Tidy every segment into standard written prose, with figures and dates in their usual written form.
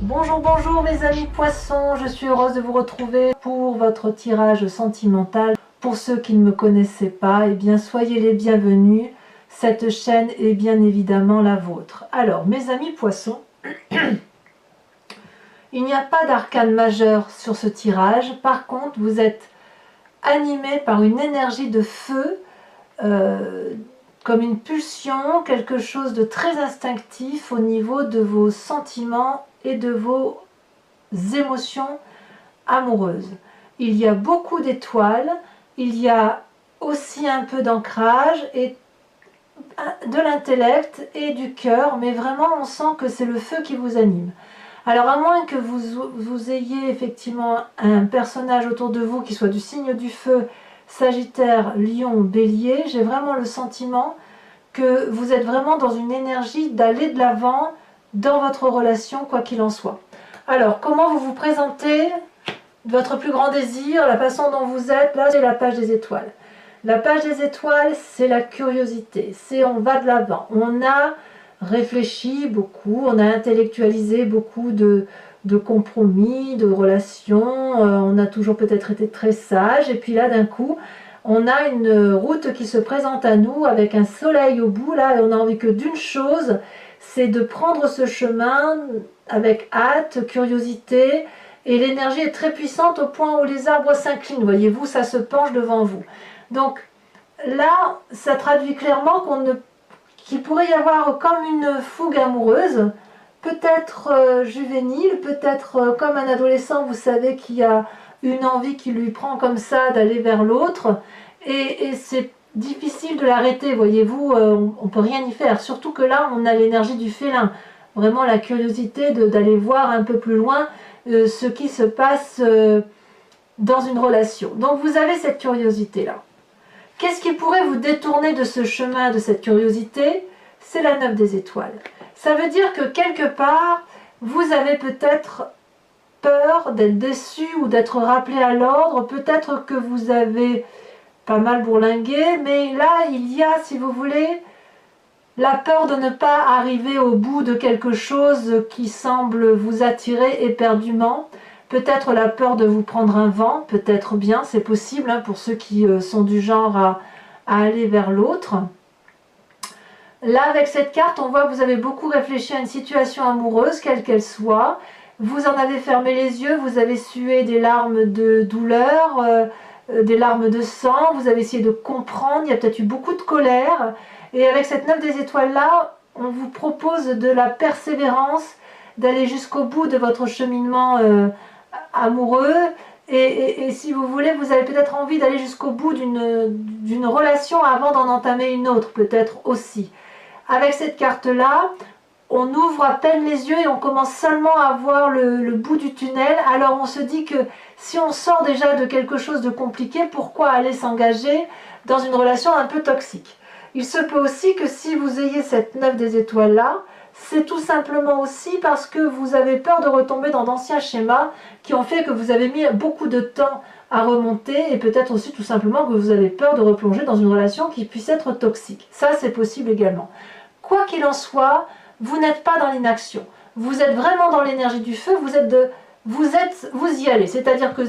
Bonjour, bonjour mes amis poissons, je suis heureuse de vous retrouver pour votre tirage sentimental. Pour ceux qui ne me connaissaient pas, eh bien soyez les bienvenus, cette chaîne est bien évidemment la vôtre. Alors mes amis poissons, il n'y a pas d'arcane majeur sur ce tirage, par contre vous êtes animés par une énergie de feu, comme une pulsion, quelque chose de très instinctif au niveau de vos sentiments et de vos émotions amoureuses. Il y a beaucoup d'étoiles, il y a aussi un peu d'ancrage et de l'intellect et du cœur, mais vraiment on sent que c'est le feu qui vous anime. Alors à moins que vous ayez effectivement un personnage autour de vous qui soit du signe du feu, Sagittaire, Lion, Bélier, j'ai vraiment le sentiment que vous êtes vraiment dans une énergie d'aller de l'avant dans votre relation, quoi qu'il en soit. Alors, comment vous vous présentez, votre plus grand désir, la façon dont vous êtes, là c'est la page des étoiles. La page des étoiles, c'est la curiosité, c'est on va de l'avant. On a réfléchi beaucoup, on a intellectualisé beaucoup de compromis, de relations, on a toujours peut-être été très sage, et puis là d'un coup, on a une route qui se présente à nous avec un soleil au bout, là, et on a envie que d'une chose, c'est de prendre ce chemin avec hâte, curiosité, et l'énergie est très puissante au point où les arbres s'inclinent, voyez-vous, ça se penche devant vous. Donc là, ça traduit clairement qu'il pourrait y avoir comme une fougue amoureuse, peut-être juvénile, peut-être comme un adolescent, vous savez, qui a une envie qui lui prend comme ça d'aller vers l'autre, et c'est difficile de l'arrêter, voyez-vous, on ne peut rien y faire, surtout que là, on a l'énergie du félin, vraiment la curiosité d'aller voir un peu plus loin ce qui se passe dans une relation. Donc vous avez cette curiosité-là. Qu'est-ce qui pourrait vous détourner de ce chemin, de cette curiosité? C'est la 9 des étoiles. Ça veut dire que quelque part, vous avez peut-être peur d'être déçu ou d'être rappelé à l'ordre. Peut-être que vous avez pas mal bourlingué, mais là, il y a, si vous voulez, la peur de ne pas arriver au bout de quelque chose qui semble vous attirer éperdument. Peut-être la peur de vous prendre un vent, peut-être bien, c'est possible hein, pour ceux qui sont du genre à aller vers l'autre. Là, avec cette carte, on voit que vous avez beaucoup réfléchi à une situation amoureuse, quelle qu'elle soit. Vous en avez fermé les yeux, vous avez sué des larmes de douleur, des larmes de sang, vous avez essayé de comprendre, il y a peut-être eu beaucoup de colère. Et avec cette 9 des étoiles là, on vous propose de la persévérance, d'aller jusqu'au bout de votre cheminement amoureux. Et si vous voulez, vous avez peut-être envie d'aller jusqu'au bout d'une relation avant d'en entamer une autre, peut-être aussi. Avec cette carte-là, on ouvre à peine les yeux et on commence seulement à voir le bout du tunnel. Alors on se dit que si on sort déjà de quelque chose de compliqué, pourquoi aller s'engager dans une relation un peu toxique? Il se peut aussi que si vous ayez cette 9 des étoiles là, c'est tout simplement aussi parce que vous avez peur de retomber dans d'anciens schémas qui ont fait que vous avez mis beaucoup de temps à remonter, et peut-être aussi tout simplement que vous avez peur de replonger dans une relation qui puisse être toxique. Ça, c'est possible également. Quoi qu'il en soit, vous n'êtes pas dans l'inaction. Vous êtes vraiment dans l'énergie du feu, vous y allez. C'est-à-dire que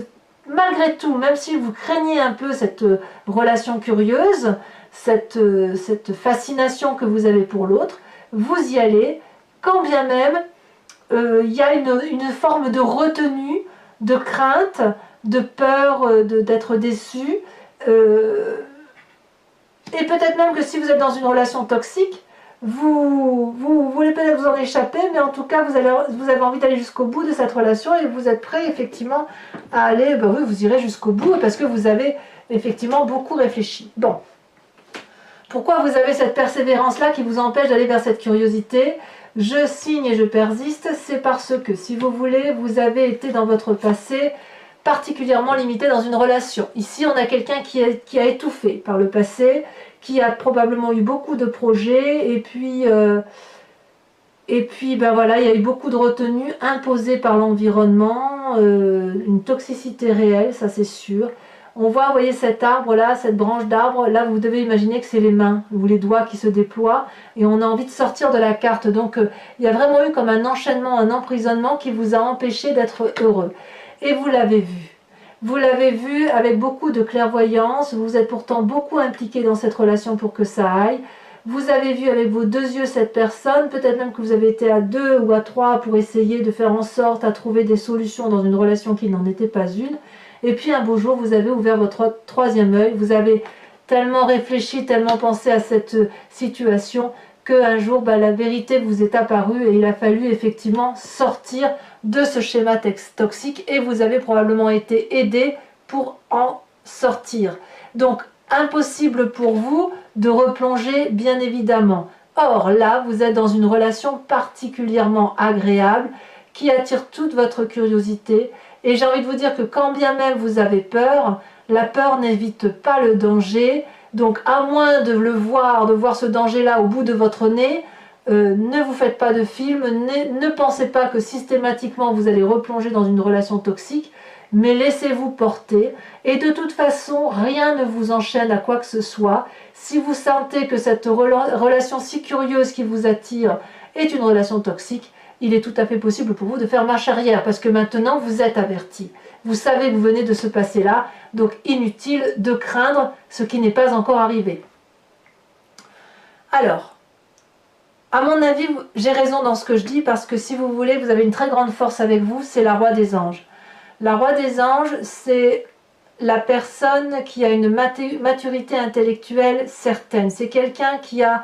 malgré tout, même si vous craignez un peu cette relation curieuse, cette fascination que vous avez pour l'autre, vous y allez, quand bien même il y a une forme de retenue, de crainte, de peur d'être déçu. Et peut-être même que si vous êtes dans une relation toxique, vous voulez peut-être vous en échapper, mais en tout cas vous avez envie d'aller jusqu'au bout de cette relation et vous êtes prêt effectivement à aller, ben oui, vous irez jusqu'au bout parce que vous avez effectivement beaucoup réfléchi. Bon. Pourquoi vous avez cette persévérance-là qui vous empêche d'aller vers cette curiosité? Je signe et je persiste, c'est parce que, si vous voulez, vous avez été dans votre passé particulièrement limité dans une relation. Ici, on a quelqu'un qui a étouffé par le passé, qui a probablement eu beaucoup de projets, et puis ben voilà, il y a eu beaucoup de retenues imposées par l'environnement, une toxicité réelle, ça c'est sûr. On voit, vous voyez cet arbre là, cette branche d'arbre, là vous devez imaginer que c'est les mains ou les doigts qui se déploient et on a envie de sortir de la carte. Donc il y a vraiment eu comme un enchaînement, un emprisonnement qui vous a empêché d'être heureux. Et vous l'avez vu. Vous l'avez vu avec beaucoup de clairvoyance, vous êtes pourtant beaucoup impliqué dans cette relation pour que ça aille. Vous avez vu avec vos 2 yeux cette personne, peut-être même que vous avez été à 2 ou à 3 pour essayer de faire en sorte à trouver des solutions dans une relation qui n'en était pas une. Et puis un beau jour, vous avez ouvert votre 3e œil, vous avez tellement réfléchi, tellement pensé à cette situation, qu'un jour, la vérité vous est apparue et il a fallu effectivement sortir de ce schéma toxique et vous avez probablement été aidé pour en sortir. Donc, impossible pour vous de replonger, bien évidemment. Or, là, vous êtes dans une relation particulièrement agréable qui attire toute votre curiosité. Et j'ai envie de vous dire que quand bien même vous avez peur, la peur n'évite pas le danger. Donc, à moins de voir ce danger-là au bout de votre nez, ne vous faites pas de film, ne pensez pas que systématiquement vous allez replonger dans une relation toxique, mais laissez-vous porter. Et de toute façon, rien ne vous enchaîne à quoi que ce soit. Si vous sentez que cette relation si curieuse qui vous attire est une relation toxique, il est tout à fait possible pour vous de faire marche arrière, parce que maintenant vous êtes averti. Vous savez que vous venez de se passer là, donc inutile de craindre ce qui n'est pas encore arrivé. Alors, à mon avis, j'ai raison dans ce que je dis, parce que si vous voulez, vous avez une très grande force avec vous, c'est la roi des anges. La roi des anges, c'est la personne qui a une maturité intellectuelle certaine. C'est quelqu'un qui a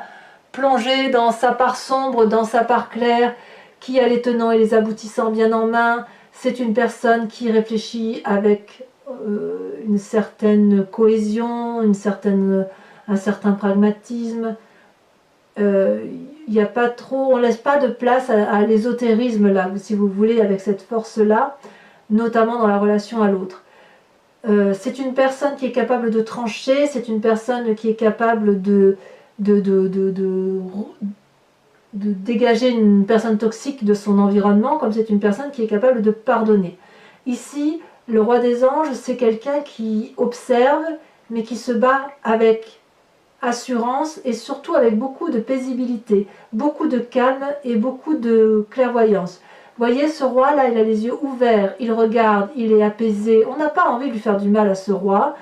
plongé dans sa part sombre, dans sa part claire, qui a les tenants et les aboutissants bien en main. C'est une personne qui réfléchit avec une certaine cohésion, un certain pragmatisme. Y a pas trop, on ne laisse pas de place à l'ésotérisme là, si vous voulez, avec cette force-là, notamment dans la relation à l'autre. C'est une personne qui est capable de trancher, c'est une personne qui est capable de dégager une personne toxique de son environnement, comme c'est une personne qui est capable de pardonner. Ici, le roi des anges, c'est quelqu'un qui observe, mais qui se bat avec assurance et surtout avec beaucoup de paisibilité, beaucoup de calme et beaucoup de clairvoyance. Vous voyez, ce roi-là, il a les yeux ouverts, il regarde, il est apaisé. On n'a pas envie de lui faire du mal à ce roi,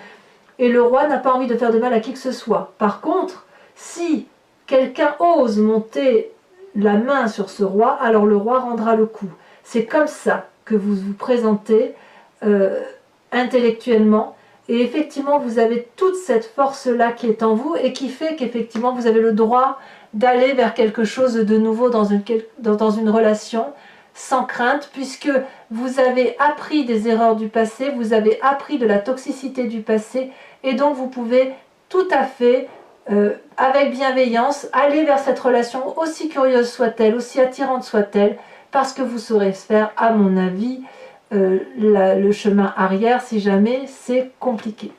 et le roi n'a pas envie de faire de mal à qui que ce soit. Par contre, si quelqu'un ose monter la main sur ce roi, alors le roi rendra le coup. C'est comme ça que vous vous présentez intellectuellement, et effectivement vous avez toute cette force-là qui est en vous et qui fait qu'effectivement vous avez le droit d'aller vers quelque chose de nouveau dans une relation sans crainte, puisque vous avez appris des erreurs du passé, vous avez appris de la toxicité du passé, et donc vous pouvez tout à fait avec bienveillance, aller vers cette relation, aussi curieuse soit-elle, aussi attirante soit-elle, parce que vous saurez faire, à mon avis, le chemin arrière si jamais c'est compliqué.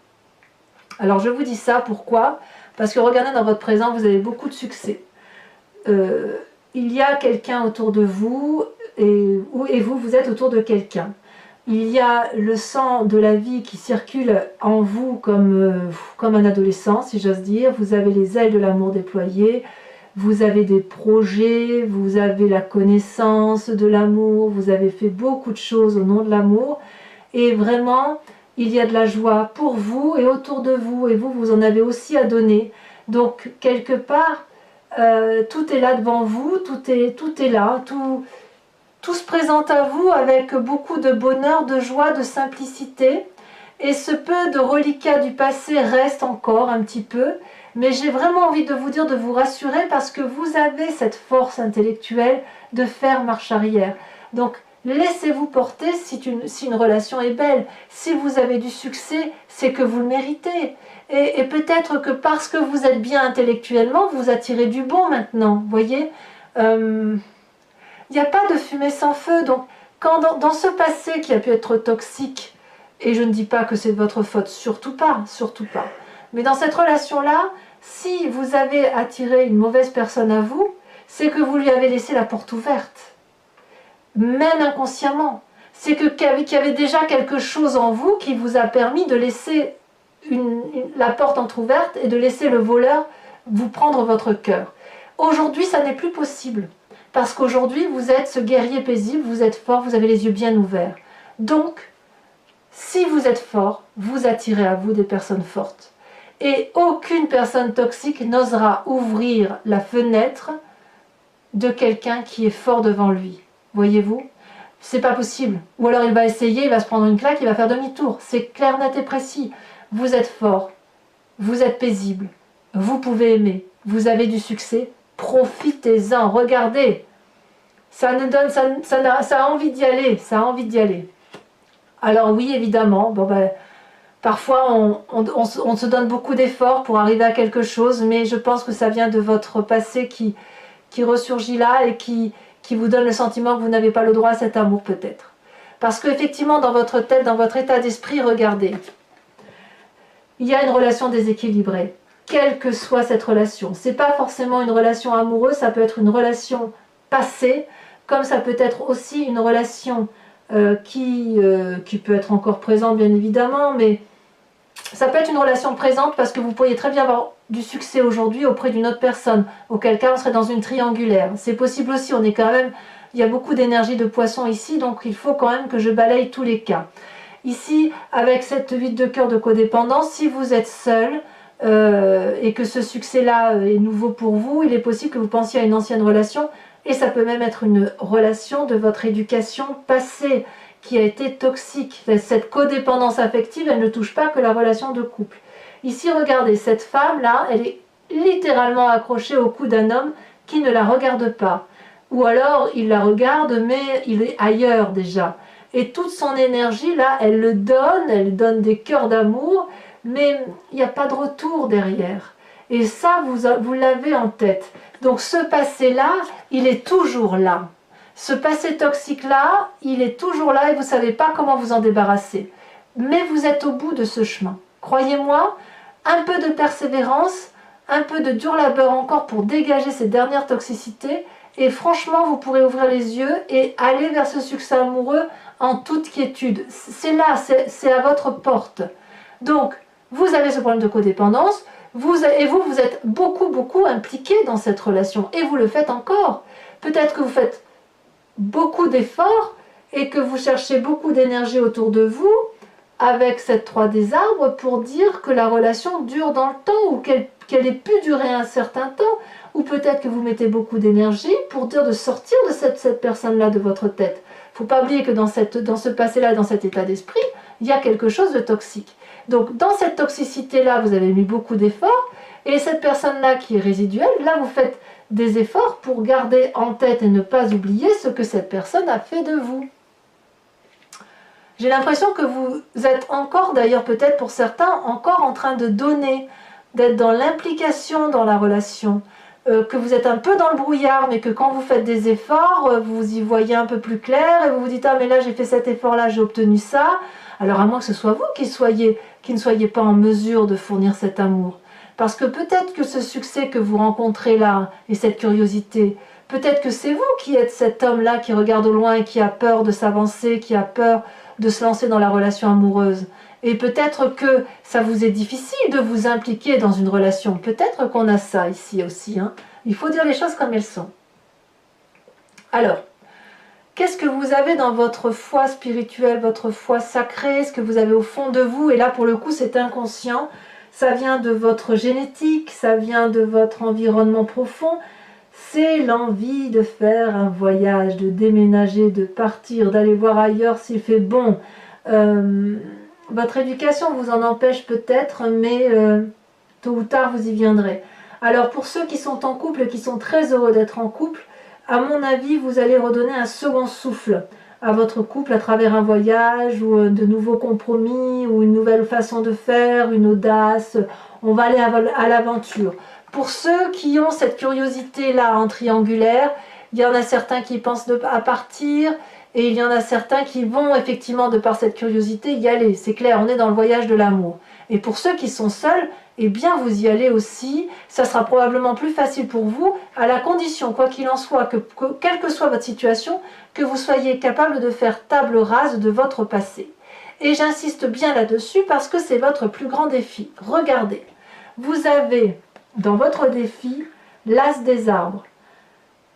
Alors je vous dis ça, pourquoi? Parce que regardez, dans votre présent, vous avez beaucoup de succès. Il y a quelqu'un autour de vous, et vous êtes autour de quelqu'un. Il y a le sang de la vie qui circule en vous comme un adolescent, si j'ose dire. Vous avez les ailes de l'amour déployées, vous avez des projets, vous avez la connaissance de l'amour, vous avez fait beaucoup de choses au nom de l'amour. Et vraiment, il y a de la joie pour vous et autour de vous. Et vous, vous en avez aussi à donner. Donc, quelque part, tout est là devant vous, tout est là, tout se présente à vous avec beaucoup de bonheur, de joie, de simplicité. Et ce peu de reliquats du passé reste encore un petit peu. Mais j'ai vraiment envie de vous dire, de vous rassurer, parce que vous avez cette force intellectuelle de faire marche arrière. Donc, laissez-vous porter si une relation est belle. Si vous avez du succès, c'est que vous le méritez. Et peut-être que parce que vous êtes bien intellectuellement, vous attirez du bon maintenant. Vous voyez, il n'y a pas de fumée sans feu. Donc, quand dans ce passé qui a pu être toxique, et je ne dis pas que c'est de votre faute, surtout pas, surtout pas. Mais dans cette relation-là, si vous avez attiré une mauvaise personne à vous, c'est que vous lui avez laissé la porte ouverte. Même inconsciemment. C'est qu'il y avait déjà quelque chose en vous qui vous a permis de laisser la porte entrouverte et de laisser le voleur vous prendre votre cœur. Aujourd'hui, ça n'est plus possible. Parce qu'aujourd'hui, vous êtes ce guerrier paisible, vous êtes fort, vous avez les yeux bien ouverts. Donc, si vous êtes fort, vous attirez à vous des personnes fortes. Et aucune personne toxique n'osera ouvrir la fenêtre de quelqu'un qui est fort devant lui. Voyez-vous? C'est pas possible. Ou alors il va essayer, il va se prendre une claque, il va faire demi-tour. C'est clair, net et précis. Vous êtes fort, vous êtes paisible, vous pouvez aimer, vous avez du succès, profitez-en, regardez. Ça a envie d'y aller, ça a envie d'y aller. Alors oui, évidemment, bon ben, parfois on se donne beaucoup d'efforts pour arriver à quelque chose, mais je pense que ça vient de votre passé qui ressurgit là et qui vous donne le sentiment que vous n'avez pas le droit à cet amour peut-être. Parce qu'effectivement, dans votre tête, dans votre état d'esprit, regardez, il y a une relation déséquilibrée, quelle que soit cette relation. Ce n'est pas forcément une relation amoureuse, ça peut être une relation passée, comme ça peut être aussi une relation qui peut être encore présente bien évidemment, mais ça peut être une relation présente parce que vous pourriez très bien avoir du succès aujourd'hui auprès d'une autre personne, auquel cas on serait dans une triangulaire. C'est possible aussi, on est quand même, il y a beaucoup d'énergie de poisson ici, donc il faut quand même que je balaye tous les cas. Ici, avec cette 8 de cœur de codépendance, si vous êtes seul et que ce succès-là est nouveau pour vous, il est possible que vous pensiez à une ancienne relation, et ça peut même être une relation de votre éducation passée, qui a été toxique. Cette codépendance affective, elle ne touche pas que la relation de couple. Ici, regardez, cette femme-là, elle est littéralement accrochée au cou d'un homme qui ne la regarde pas. Ou alors, il la regarde, mais il est ailleurs déjà. Et toute son énergie, là, elle elle donne des cœurs d'amour, mais il n'y a pas de retour derrière. Et ça, vous l'avez en tête. Donc ce passé-là, il est toujours là. Ce passé toxique-là, il est toujours là et vous ne savez pas comment vous en débarrasser. Mais vous êtes au bout de ce chemin. Croyez-moi, un peu de persévérance, un peu de dur labeur encore pour dégager ces dernières toxicités et franchement, vous pourrez ouvrir les yeux et aller vers ce succès amoureux en toute quiétude. C'est là, c'est à votre porte. Donc, vous avez ce problème de codépendance, vous êtes beaucoup impliqué dans cette relation et vous le faites encore. Peut-être que vous faites beaucoup d'efforts et que vous cherchez beaucoup d'énergie autour de vous avec cette 3 des arbres pour dire que la relation dure dans le temps ou qu'elle ait pu durer un certain temps, ou peut-être que vous mettez beaucoup d'énergie pour dire de sortir de cette personne-là de votre tête. Il ne faut pas oublier que dans ce passé-là, dans cet état d'esprit, il y a quelque chose de toxique. Donc dans cette toxicité-là, vous avez mis beaucoup d'efforts, et cette personne-là qui est résiduelle, là vous faites des efforts pour garder en tête et ne pas oublier ce que cette personne a fait de vous. J'ai l'impression que vous êtes encore, d'ailleurs peut-être pour certains, encore en train de donner, d'être dans l'implication dans la relation, que vous êtes un peu dans le brouillard, mais que quand vous faites des efforts, vous y voyez un peu plus clair, et vous vous dites « Ah mais là j'ai fait cet effort-là, j'ai obtenu ça », alors à moins que ce soit vous qui ne soyez pas en mesure de fournir cet amour. Parce que peut-être que ce succès que vous rencontrez là, et cette curiosité, peut-être que c'est vous qui êtes cet homme-là qui regarde au loin et qui a peur de s'avancer, qui a peur de se lancer dans la relation amoureuse. Et peut-être que ça vous est difficile de vous impliquer dans une relation. Peut-être qu'on a ça ici aussi. Hein. Il faut dire les choses comme elles sont. Alors, qu'est-ce que vous avez dans votre foi spirituelle, votre foi sacrée, ce que vous avez au fond de vous? Et là, pour le coup, c'est inconscient. Ça vient de votre génétique, ça vient de votre environnement profond. C'est l'envie de faire un voyage, de déménager, de partir, d'aller voir ailleurs s'il fait bon. Votre éducation vous en empêche peut-être, mais tôt ou tard vous y viendrez. Alors pour ceux qui sont en couple et qui sont très heureux d'être en couple, à mon avis, vous allez redonner un second souffle à votre couple à travers un voyage ou de nouveaux compromis ou une nouvelle façon de faire, une audace. On va aller à l'aventure. Pour ceux qui ont cette curiosité-là en triangulaire, il y en a certains qui pensent à partir et il y en a certains qui vont effectivement, de par cette curiosité, y aller. C'est clair, on est dans le voyage de l'amour. Et pour ceux qui sont seuls, eh bien vous y allez aussi. Ça sera probablement plus facile pour vous, à la condition, quoi qu'il en soit, que quelle que soit votre situation, que vous soyez capable de faire table rase de votre passé. Et j'insiste bien là-dessus parce que c'est votre plus grand défi. Regardez, vous avez dans votre défi l'as des arbres.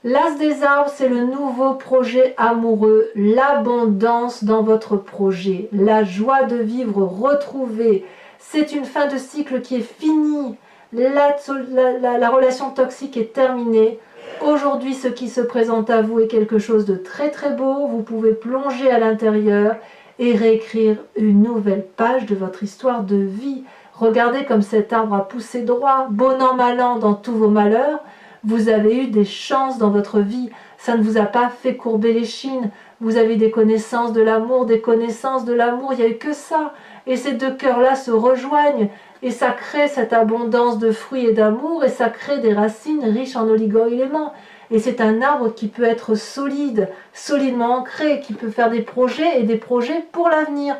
L'as des arbres, c'est le nouveau projet amoureux, l'abondance dans votre projet, la joie de vivre retrouvée. C'est une fin de cycle qui est finie. La relation toxique est terminée. Aujourd'hui, ce qui se présente à vous est quelque chose de très très beau. Vous pouvez plonger à l'intérieur et réécrire une nouvelle page de votre histoire de vie. Regardez comme cet arbre a poussé droit, bon an, mal an, dans tous vos malheurs. Vous avez eu des chances dans votre vie. Ça ne vous a pas fait courber les chines. Vous avez des connaissances de l'amour, des connaissances de l'amour. Il n'y a eu que ça. Et ces deux cœurs-là se rejoignent. Et ça crée cette abondance de fruits et d'amour. Et ça crée des racines riches en oligo-éléments. Et c'est un arbre qui peut être solide, solidement ancré, qui peut faire des projets et des projets pour l'avenir.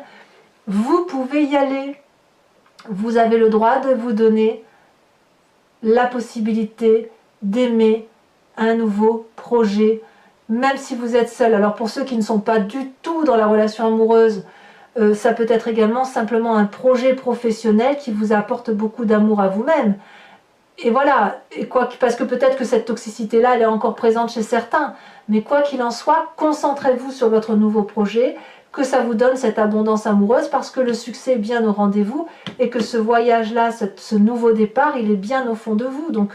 Vous pouvez y aller. Vous avez le droit de vous donner la possibilité d'aimer un nouveau projet, même si vous êtes seul. Alors pour ceux qui ne sont pas du tout dans la relation amoureuse, ça peut être également simplement un projet professionnel qui vous apporte beaucoup d'amour à vous-même. Et voilà, parce que peut-être que cette toxicité-là, elle est encore présente chez certains. Mais quoi qu'il en soit, concentrez-vous sur votre nouveau projet, que ça vous donne cette abondance amoureuse, parce que le succès est bien au rendez-vous, et que ce voyage-là, ce nouveau départ, il est bien au fond de vous. Donc,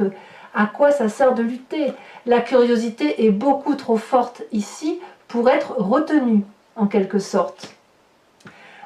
à quoi ça sert de lutter? La curiosité est beaucoup trop forte ici pour être retenue, en quelque sorte.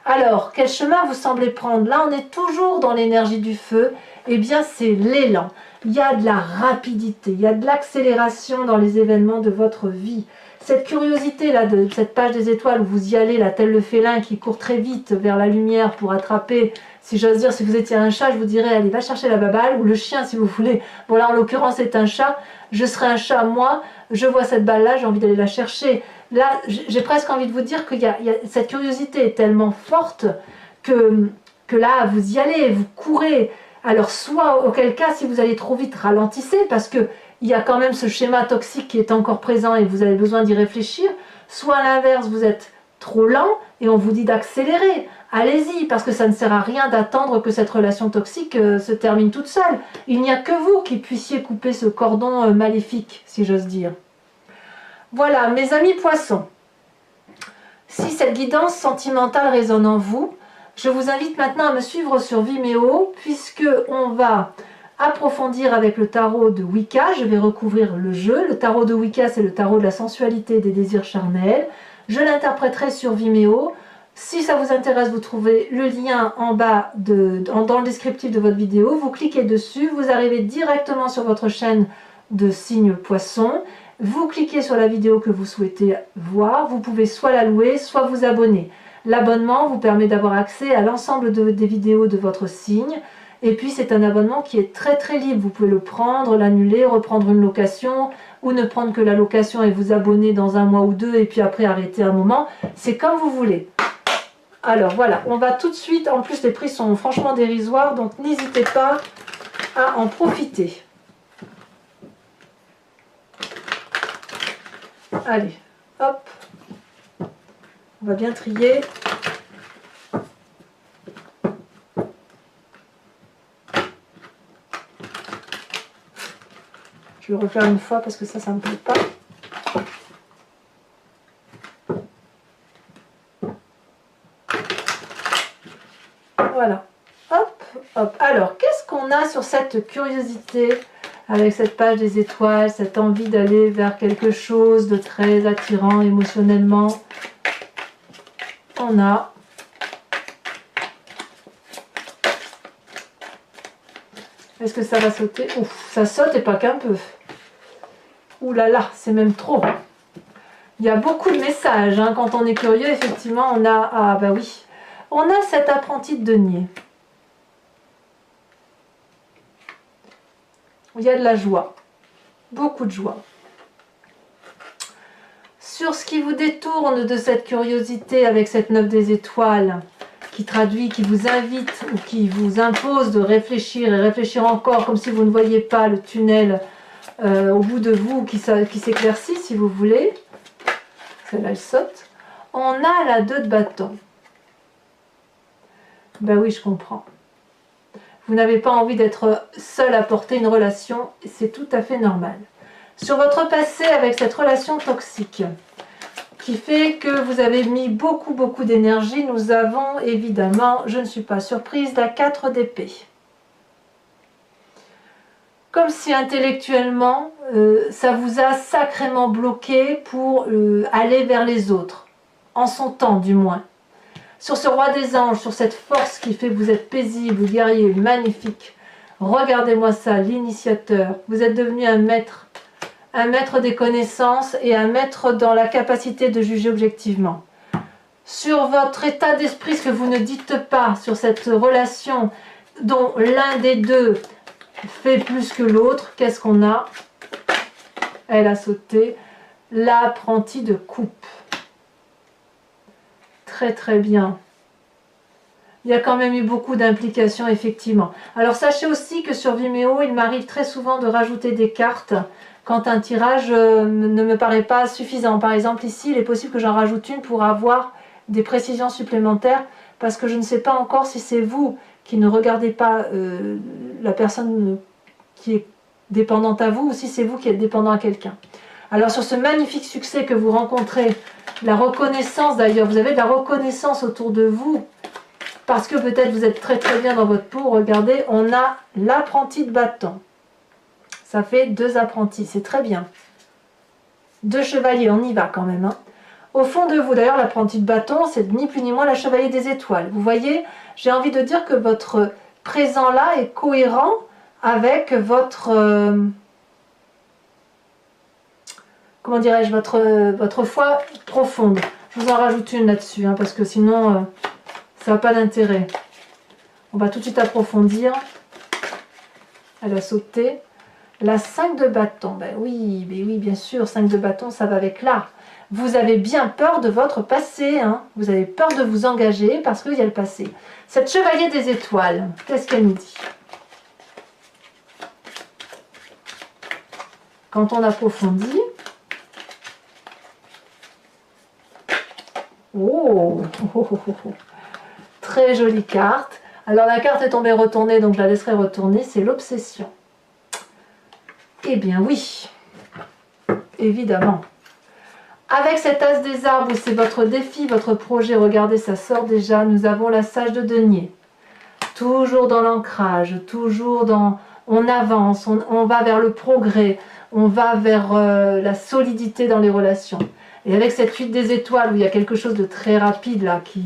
Alors, quel chemin vous semblez prendre? Là, on est toujours dans l'énergie du feu. Eh bien, c'est l'élan. Il y a de la rapidité, il y a de l'accélération dans les événements de votre vie. Cette curiosité-là, de cette page des étoiles où vous y allez, là, tel le félin qui court très vite vers la lumière pour attraper, si j'ose dire, si vous étiez un chat, je vous dirais, allez, va chercher la baballe, ou le chien, si vous voulez. Bon, là, en l'occurrence, c'est un chat. Je serais un chat, moi, je vois cette balle-là, j'ai envie d'aller la chercher. Là, j'ai presque envie de vous dire que cette curiosité est tellement forte que là, vous y allez, vous courez. Alors, soit, auquel cas, si vous allez trop vite, ralentissez, parce que il y a quand même ce schéma toxique qui est encore présent et vous avez besoin d'y réfléchir. Soit à l'inverse, vous êtes trop lent et on vous dit d'accélérer. Allez-y, parce que ça ne sert à rien d'attendre que cette relation toxique se termine toute seule. Il n'y a que vous qui puissiez couper ce cordon maléfique, si j'ose dire. Voilà, mes amis poissons. Si cette guidance sentimentale résonne en vous, je vous invite maintenant à me suivre sur Vimeo, puisque on va approfondir avec le tarot de Wicca. Je vais recouvrir le jeu. Le tarot de Wicca, c'est le tarot de la sensualité et des désirs charnels. Je l'interpréterai sur Vimeo. Si ça vous intéresse, vous trouvez le lien en bas, dans le descriptif de votre vidéo. Vous cliquez dessus, vous arrivez directement sur votre chaîne de signe poisson. Vous cliquez sur la vidéo que vous souhaitez voir. Vous pouvez soit la louer, soit vous abonner. L'abonnement vous permet d'avoir accès à l'ensemble des vidéos de votre signe. Et puis c'est un abonnement qui est très très libre. Vous pouvez le prendre, l'annuler, reprendre une location, ou ne prendre que la location et vous abonner dans un mois ou deux et puis après arrêter un moment. C'est comme vous voulez. Alors voilà, on va tout de suite, en plus les prix sont franchement dérisoires, donc n'hésitez pas à en profiter. Allez, hop, on va bien trier. Je vais refaire une fois parce que ça ne me plaît pas. Voilà. Hop, hop. Alors, qu'est-ce qu'on a sur cette curiosité avec cette page des étoiles, cette envie d'aller vers quelque chose de très attirant émotionnellement? On a est-ce que ça va sauter? Ouf, ça saute et pas qu'un peu. Ouh là là, c'est même trop. Il y a beaucoup de messages. Hein. Quand on est curieux, effectivement, on a... Ah bah oui. On a cet apprenti de denier. Il y a de la joie. Beaucoup de joie. Sur ce qui vous détourne de cette curiosité avec cette 9 des étoiles, qui traduit, qui vous invite ou qui vous impose de réfléchir et réfléchir encore comme si vous ne voyiez pas le tunnel au bout de vous qui s'éclaircit si vous voulez. Celle-là elle saute. On a la 2 de bâton. Ben oui, je comprends. Vous n'avez pas envie d'être seul à porter une relation, c'est tout à fait normal. Sur votre passé avec cette relation toxique, qui fait que vous avez mis beaucoup d'énergie, nous avons évidemment, je ne suis pas surprise, la 4 d'épée. Comme si intellectuellement, ça vous a sacrément bloqué pour aller vers les autres, en son temps du moins. Sur ce roi des anges, sur cette force qui fait que vous êtes paisible, guerrier, magnifique. Regardez-moi ça, l'initiateur. Vous êtes devenu un maître des connaissances et un maître dans la capacité de juger objectivement. Sur votre état d'esprit, ce que vous ne dites pas, sur cette relation dont l'un des deux fait plus que l'autre, qu'est-ce qu'on a? Elle a sauté. L'apprenti de coupe. Très bien. Il y a quand même eu beaucoup d'implications, effectivement. Alors sachez aussi que sur Vimeo, il m'arrive très souvent de rajouter des cartes quand un tirage ne me paraît pas suffisant. Par exemple, ici, il est possible que j'en rajoute une pour avoir des précisions supplémentaires, parce que je ne sais pas encore si c'est vous qui ne regardez pas la personne qui est dépendante à vous, ou si c'est vous qui êtes dépendant à quelqu'un. Alors sur ce magnifique succès que vous rencontrez, la reconnaissance d'ailleurs, vous avez de la reconnaissance autour de vous, parce que peut-être vous êtes très bien dans votre peau. Regardez, on a l'apprenti de bâton. Ça fait 2 apprentis, c'est très bien. 2 chevaliers, on y va quand même. Hein. Au fond de vous, d'ailleurs, l'apprenti de bâton, c'est ni plus ni moins la chevalier des étoiles. Vous voyez, j'ai envie de dire que votre présent là est cohérent avec votre... comment dirais-je, votre foi profonde. Je vous en rajoute une là-dessus, hein, parce que sinon, ça n'a pas d'intérêt. On va tout de suite approfondir. Elle a sauté. La 5 de bâton. Ben oui, bien sûr, 5 de bâton, ça va avec l'art. Vous avez bien peur de votre passé. Hein. Vous avez peur de vous engager parce qu'il y a le passé. Cette chevalier des étoiles, qu'est-ce qu'elle nous dit? Quand on approfondit... Oh, très jolie carte. Alors la carte est tombée retournée, donc je la laisserai retourner. C'est l'obsession. Eh bien oui, évidemment. Avec cet as des arbres, où c'est votre défi, votre projet, regardez, ça sort déjà. Nous avons la sage de denier. Toujours dans l'ancrage, toujours dans... On avance, on va vers le progrès, on va vers la solidité dans les relations. Et avec cette 8 des étoiles, où il y a quelque chose de très rapide là, qui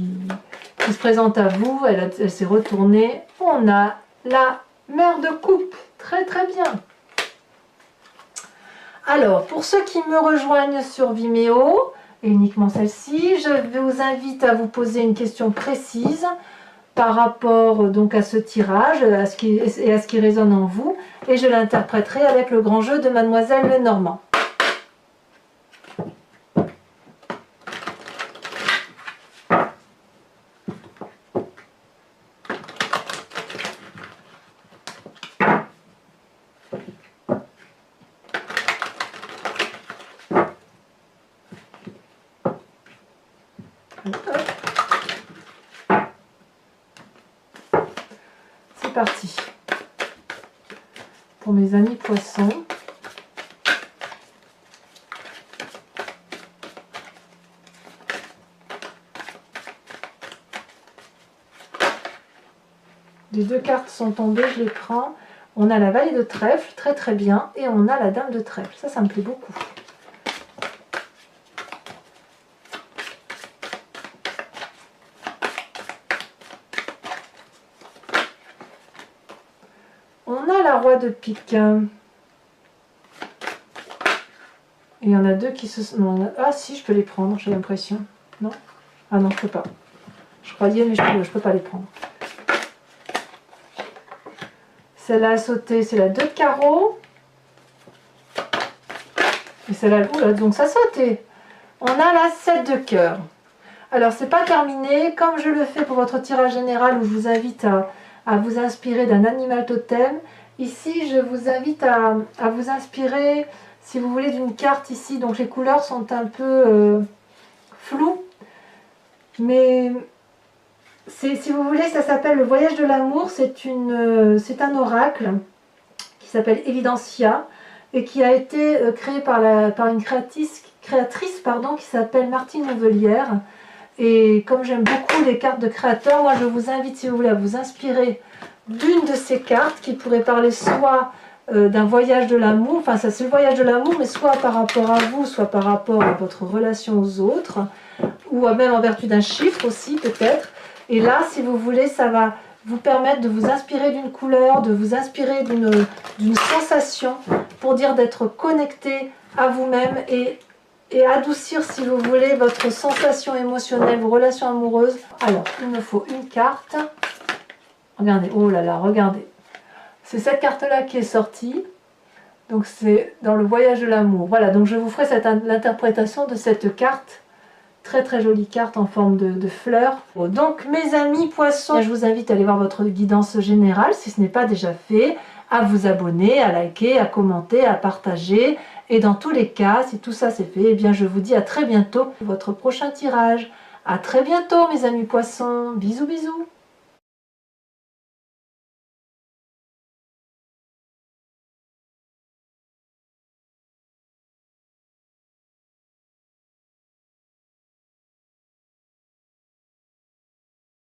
se présente à vous, elle s'est retournée. On a la mère de coupe. Très bien. Alors, pour ceux qui me rejoignent sur Vimeo, et uniquement celle-ci, je vous invite à vous poser une question précise par rapport donc à ce tirage et à ce qui résonne en vous, et je l'interpréterai avec le grand jeu de Mademoiselle Lenormand. C'est parti. Pour mes amis poissons. Les 2 cartes sont tombées, je les prends. On a la vallée de trèfle, très bien, et on a la dame de trèfle. Ça me plaît beaucoup. On a la roi de pique. Et il y en a 2 qui se... Non, ah si, je peux les prendre, j'ai l'impression. Non? Ah non, je peux pas. Je croyais, mais je peux pas les prendre. Celle-là a sauté, c'est la 2 de carreau. Et celle-là, donc ça a sauté. On a la 7 de cœur. Alors, c'est pas terminé. Comme je le fais pour votre tirage général, où je vous invite à vous inspirer d'un animal totem, ici, je vous invite à vous inspirer, si vous voulez, d'une carte ici. Donc, les couleurs sont un peu floues. Mais si vous voulez, ça s'appelle le voyage de l'amour. C'est un oracle qui s'appelle Evidencia et qui a été créé par une créatrice pardon, qui s'appelle Martine Nouvelière. Et comme j'aime beaucoup les cartes de créateurs, moi je vous invite, si vous voulez, à vous inspirer d'une de ces cartes qui pourrait parler soit d'un voyage de l'amour, enfin ça c'est le voyage de l'amour, mais soit par rapport à vous, soit par rapport à votre relation aux autres, ou même en vertu d'un chiffre aussi peut-être. Et là, si vous voulez, ça va vous permettre de vous inspirer d'une couleur, de vous inspirer d'une sensation, pour dire d'être connecté à vous-même et adoucir, si vous voulez, votre sensation émotionnelle, vos relations amoureuses. Alors, il me faut une carte. Regardez, oh là là, regardez. C'est cette carte-là qui est sortie. Donc, c'est dans le voyage de l'amour. Voilà, donc je vous ferai l'interprétation de cette carte. Très très jolie carte en forme de fleurs. Donc, mes amis poissons, je vous invite à aller voir votre guidance générale, si ce n'est pas déjà fait, à vous abonner, à liker, à commenter, à partager. Et dans tous les cas, si tout ça c'est fait, eh bien je vous dis à très bientôt pour votre prochain tirage. À très bientôt mes amis poissons. Bisous bisous.